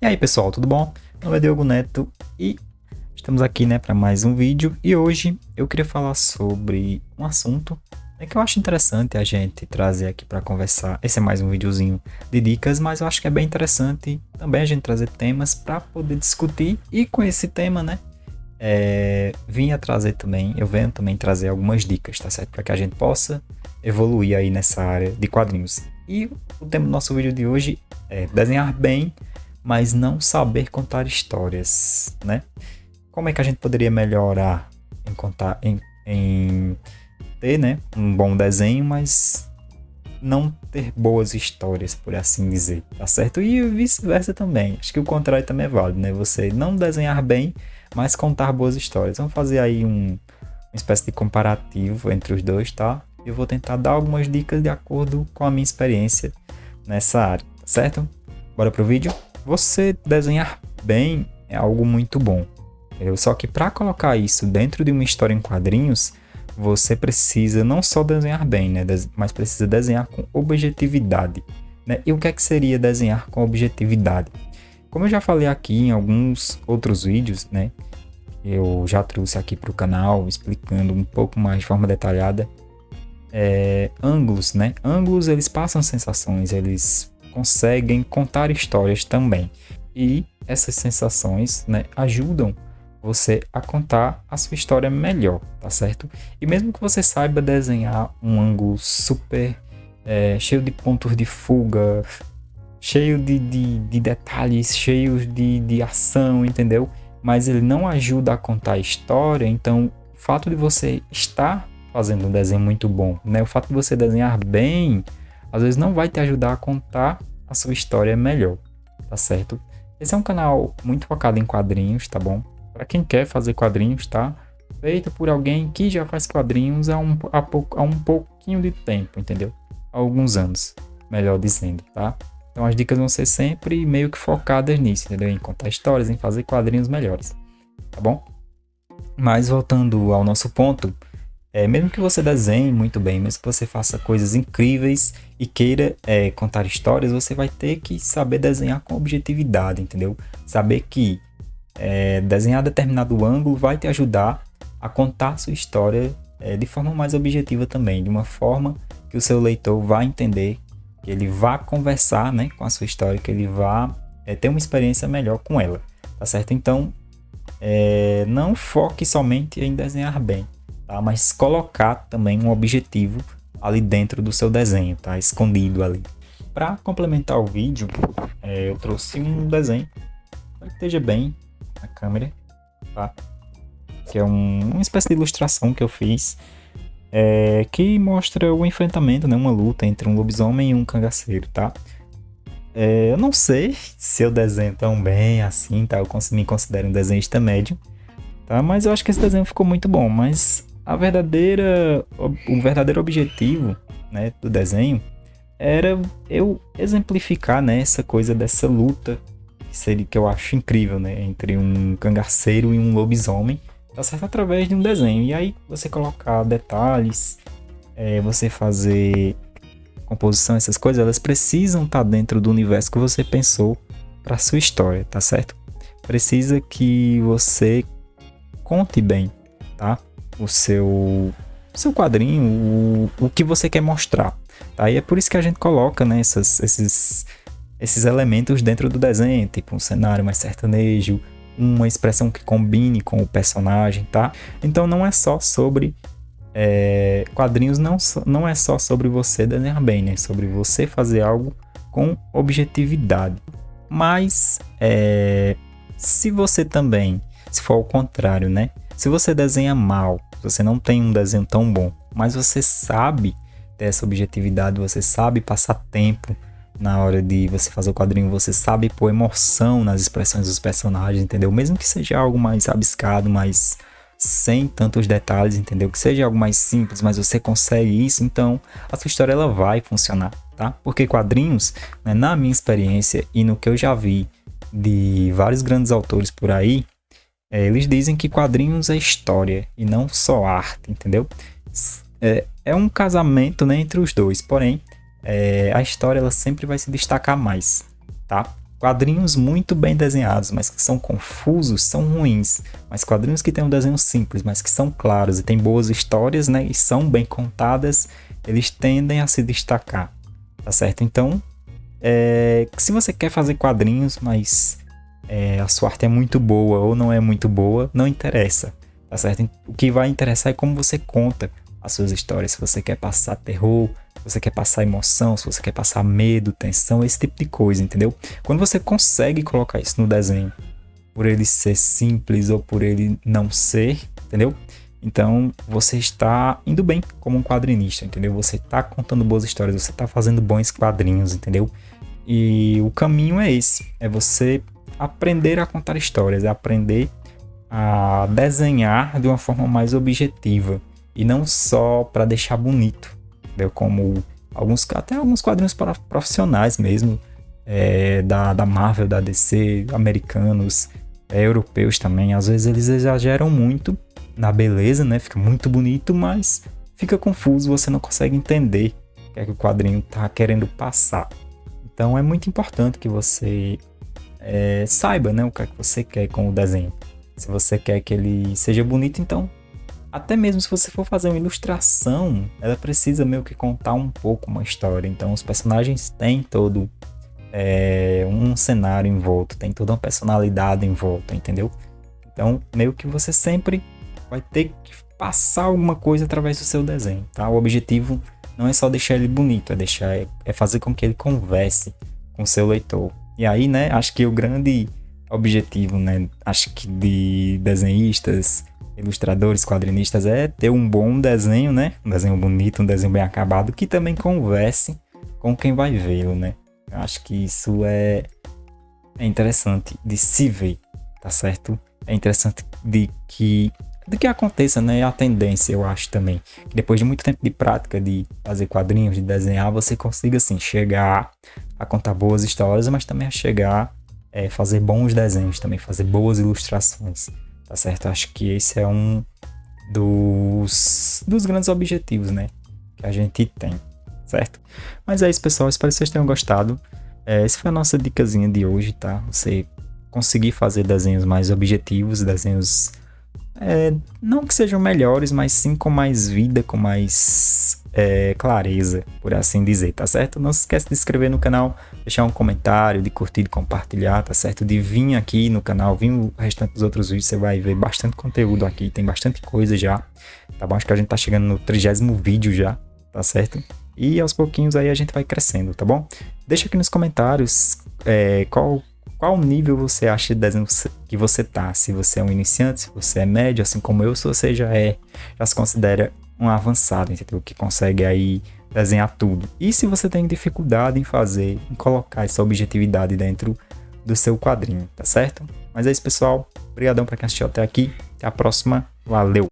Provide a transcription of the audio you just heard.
E aí pessoal, tudo bom? Meu nome é Diogo Neto e estamos aqui, para mais um vídeo. E hoje eu queria falar sobre um assunto que eu acho interessante a gente trazer aqui para conversar. Esse é mais um videozinho de dicas, mas eu acho que é bem interessante também a gente trazer temas para poder discutir. E com esse tema, venho também trazer algumas dicas, tá certo? Para que a gente possa evoluir aí nessa área de quadrinhos. E o tema do nosso vídeo de hoje é desenhar bem, mas não saber contar histórias, né? Como é que a gente poderia melhorar em contar, em ter, um bom desenho, mas não ter boas histórias, por assim dizer, tá certo? E vice-versa também. Acho que o contrário também é válido, né? Você não desenhar bem, mas contar boas histórias. Vamos fazer aí uma espécie de comparativo entre os dois, tá? Eu vou tentar dar algumas dicas de acordo com a minha experiência nessa área, tá certo? Bora pro vídeo? Você desenhar bem é algo muito bom. Só que para colocar isso dentro de uma história em quadrinhos, você precisa não só desenhar bem, mas precisa desenhar com objetividade. Né? E o que é que seria desenhar com objetividade? Como eu já falei aqui em alguns outros vídeos, eu já trouxe aqui para o canal explicando um pouco mais de forma detalhada. Ângulos, Ângulos, eles passam sensações, eles conseguem contar histórias também. E essas sensações, ajudam você a contar a sua história melhor, tá certo? E mesmo que você saiba desenhar um ângulo super cheio de pontos de fuga, cheio de detalhes, cheio de ação, entendeu? Mas ele não ajuda a contar a história, então o fato de você estar fazendo um desenho muito bom, o fato de você desenhar bem, às vezes não vai te ajudar a contar a sua história melhor, tá certo? Esse é um canal muito focado em quadrinhos, tá bom? Para quem quer fazer quadrinhos, tá? Feito por alguém que já faz quadrinhos há um pouquinho de tempo, entendeu? Há alguns anos, melhor dizendo, tá? Então as dicas vão ser sempre meio que focadas nisso, entendeu? Em contar histórias, em fazer quadrinhos melhores, tá bom? Mas voltando ao nosso ponto, mesmo que você desenhe muito bem, mesmo que você faça coisas incríveis e queira contar histórias, você vai ter que saber desenhar com objetividade, entendeu? Saber que desenhar determinado ângulo vai te ajudar a contar a sua história de forma mais objetiva também, de uma forma que o seu leitor vai entender, que ele vá conversar com a sua história, que ele vá ter uma experiência melhor com ela, tá certo? Então, não foque somente em desenhar bem, tá? Mas colocar também um objetivo ali dentro do seu desenho, tá? Escondido ali. Para complementar o vídeo, eu trouxe um desenho para que esteja bem na câmera, tá? Que é uma espécie de ilustração que eu fiz, que mostra o enfrentamento, uma luta entre um lobisomem e um cangaceiro, tá? Eu não sei se eu desenho tão bem assim, tá? Eu me considero um desenhista médio, tá? Mas eu acho que esse desenho ficou muito bom. Mas o verdadeiro objetivo, do desenho era eu exemplificar, essa coisa dessa luta que eu acho incrível, entre um cangaceiro e um lobisomem, tá certo? Através de um desenho. E aí você colocar detalhes, você fazer composição, essas coisas, elas precisam estar dentro do universo que você pensou para sua história, tá certo? Precisa que você conte bem, tá? O seu quadrinho, o que você quer mostrar, tá? E é por isso que a gente coloca, esses elementos dentro do desenho, tipo um cenário mais sertanejo, uma expressão que combine com o personagem, tá? Então não é só sobre quadrinhos, não é só sobre você desenhar bem, sobre você fazer algo com objetividade. Mas se você também, se for ao contrário, se você desenha mal, você não tem um desenho tão bom, mas você sabe ter essa objetividade, você sabe passar tempo na hora de você fazer o quadrinho, você sabe pôr emoção nas expressões dos personagens, entendeu? Mesmo que seja algo mais rabiscado, mais sem tantos detalhes, entendeu? Que seja algo mais simples, mas você consegue isso, então a sua história ela vai funcionar, tá? Porque quadrinhos, na minha experiência e no que eu já vi de vários grandes autores por aí, eles dizem que quadrinhos é história e não só arte, entendeu? É um casamento, entre os dois, porém a história ela sempre vai se destacar mais, tá? Quadrinhos muito bem desenhados, mas que são confusos, são ruins. Mas quadrinhos que têm um desenho simples, mas que são claros e têm boas histórias, né, e são bem contadas, eles tendem a se destacar, tá certo? Então, se você quer fazer quadrinhos, mas a sua arte é muito boa ou não é muito boa, não interessa, tá certo? O que vai interessar é como você conta as suas histórias. Se você quer passar terror, se você quer passar emoção, se você quer passar medo, tensão, esse tipo de coisa, entendeu? Quando você consegue colocar isso no desenho, por ele ser simples ou por ele não ser, entendeu? Então você está indo bem como um quadrinista, entendeu? Você está contando boas histórias, você está fazendo bons quadrinhos, entendeu? E o caminho é esse, é você aprender a contar histórias, é aprender a desenhar de uma forma mais objetiva e não só para deixar bonito, entendeu? Como até alguns quadrinhos profissionais mesmo, da Marvel, da DC, americanos, europeus também. Às vezes eles exageram muito na beleza, né? Fica muito bonito, mas fica confuso, você não consegue entender o que é que o quadrinho está querendo passar. Então é muito importante que você saiba, né, o que é que você quer com o desenho. Se você quer que ele seja bonito, então até mesmo se você for fazer uma ilustração, ela precisa meio que contar um pouco uma história. Então os personagens têm todo um cenário em volta, tem toda uma personalidade em volta, entendeu? Então meio que você sempre vai ter que passar alguma coisa através do seu desenho, tá? O objetivo não é só deixar ele bonito, é fazer com que ele converse com o seu leitor. E aí, né, acho que o grande objetivo, né, acho que de desenhistas, ilustradores, quadrinistas, é ter um bom desenho, né? Um desenho bonito, um desenho bem acabado, que também converse com quem vai vê-lo, né? Eu acho que isso é interessante de se ver, tá certo? É interessante de que aconteça, né? A tendência, eu acho também, que depois de muito tempo de prática de fazer quadrinhos, de desenhar, você consiga, assim, chegar a contar boas histórias, mas também a chegar a fazer bons desenhos também, fazer boas ilustrações. Tá certo? Acho que esse é um dos grandes objetivos, né? Que a gente tem, certo? Mas é isso, pessoal. Espero que vocês tenham gostado. Essa foi a nossa dicasinha de hoje, tá? Você conseguir fazer desenhos mais objetivos, desenhos não que sejam melhores, mas sim com mais vida, com mais clareza, por assim dizer, tá certo? Não se esquece de se inscrever no canal, deixar um comentário, de curtir, de compartilhar, tá certo? De vir aqui no canal, vir o restante dos outros vídeos, você vai ver bastante conteúdo aqui, tem bastante coisa já, tá bom? Acho que a gente tá chegando no 30º vídeo já, tá certo? E aos pouquinhos aí a gente vai crescendo, tá bom? Deixa aqui nos comentários qual nível você acha de desenho que você tá? Se você é um iniciante, se você é médio, assim como eu, se você já se considera um avançado, entendeu? Que consegue aí desenhar tudo. E se você tem dificuldade em colocar essa objetividade dentro do seu quadrinho, tá certo? Mas é isso, pessoal. Obrigadão para quem assistiu até aqui. Até a próxima. Valeu!